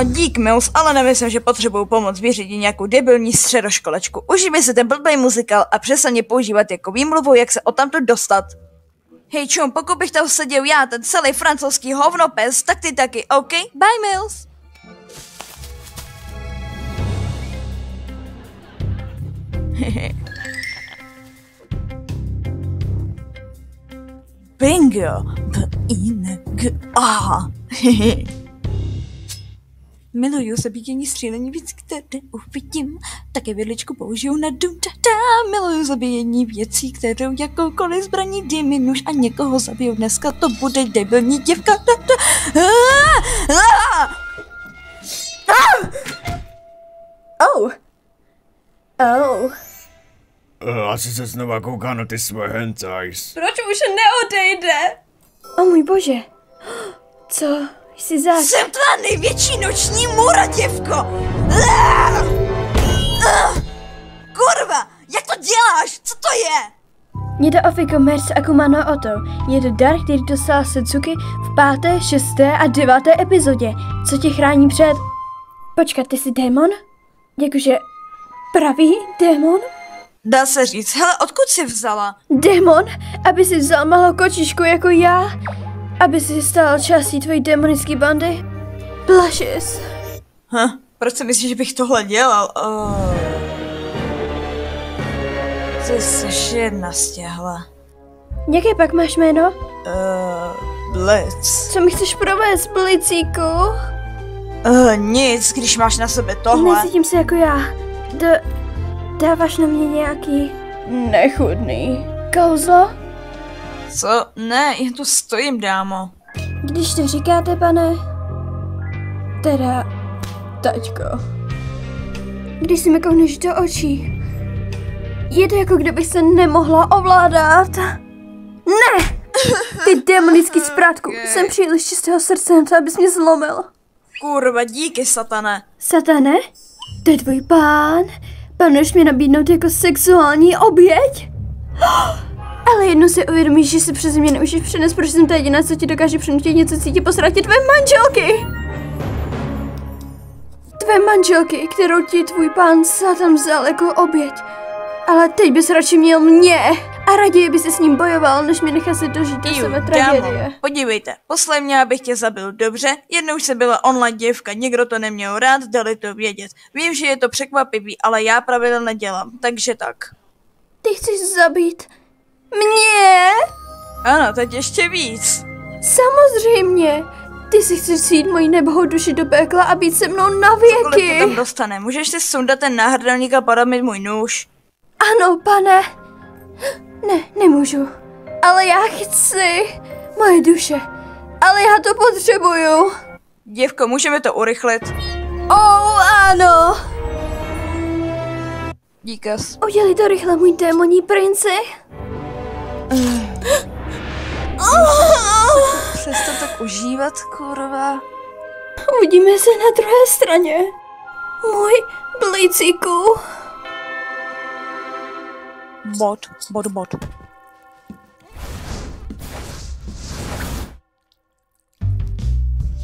Dík, Mills, ale nemyslím, že potřebuju pomoc vyřídit nějakou debilní středoškolečku. Užijme si ten blbej muzikál a přestaň mě používat jako výmluvu, jak se odtamtud dostat. Hej čum, pokud bych tam seděl já, ten celý francouzský hovnopes, tak ty taky, OK? Bye, Mills. Bingo. B-I-N-G-A. Miluju zabíjení střílení víc, které uvidím. Také vidličku použiju na dum-da-da. Miluju zabíjení věcí, kterou jakoukoliv zbraní dejmi nůž a někoho zabiju dneska. To bude debilní děvka. Oh. Asi se znova kouká na ty svoje hentais. Proč už neodejde? O můj bože. Co jsi zač? Jsem tvá největší noční můra, děvko! Kurva, jak to děláš? Co to je? Je to Ofiko Merc Akumano Oto. Je to dar, který dostala Setsuki v 5., 6. a 9. epizodě. Co tě chrání před... Počkat, ty jsi démon? Jakože pravý démon? Dá se říct, hele, odkud jsi vzala? Démon? Aby si vzal malou kočičku jako já? Aby si stal částí tvojí démonické bandy? Plašis. Proč si myslíš, že bych tohle dělal? Ty jsi jedna z těhle. Jaké pak máš jméno? Blitz. Co mi chceš provést, Blicíku? Nic, když máš na sebe tohle. Necítím se jako já. Dáváš na mě nějaký nechutný kouzlo? Co? Ne, jen tu stojím, dámo. Když to říkáte, pane... Teda... taťko. Když si mi koukneš do očí... Je to jako kdybych se nemohla ovládat. Ne! Ty demonický sprátku. Jsem příliš čistého srdce na to, abys mě zlomil. Kurva, díky, satane. Satane? To je tvůj pán? Plánuješ mě nabídnout jako sexuální oběť? Ale jednou si uvědomíš, že si přes mě nemůžeš přenést, protože jsem ta jediná, co ti dokáže přinutit něco cítit po ztrátě tvé manželky. Tvé manželky, kterou ti tvůj pán Satan vzal jako oběť. Ale teď bys radši měl mě. A raději by se s ním bojoval, než mě nechat se dožít do sebe tragédie. Podívejte, poslej mě, abych tě zabil, dobře? Jednou už se byla online děvka, někdo to neměl rád, dali to vědět. Vím, že je to překvapivý, ale já pravidelně dělám, takže tak. Ty chceš zabít mě? Ano, teď ještě víc. Samozřejmě. Ty si chceš jít mojí nebohou duši do pekla a být se mnou na věky. Kolik to tam dostane? Můžeš si sundat ten náhrdelník a podat mi můj nůž? Ano, pane. Ne, nemůžu. Ale já chci. Moje duše. Ale já to potřebuju. Děvko, můžeme to urychlit? Ano. Díkas. Udělej to rychle, můj démoní princi. Přesto tak užívat, kurva. Uvidíme se na druhé straně. Můj Blicíku. Bot.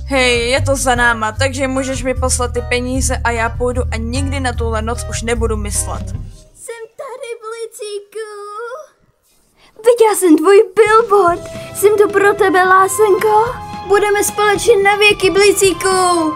Hej, je to za náma, takže můžeš mi poslat ty peníze a já půjdu a nikdy na tuhle noc už nebudu myslet. Jsem tady, Blicíku. Viděla jsem tvůj billboard. Jsem to pro tebe, lásenko. Budeme společně na věky, Blicíku.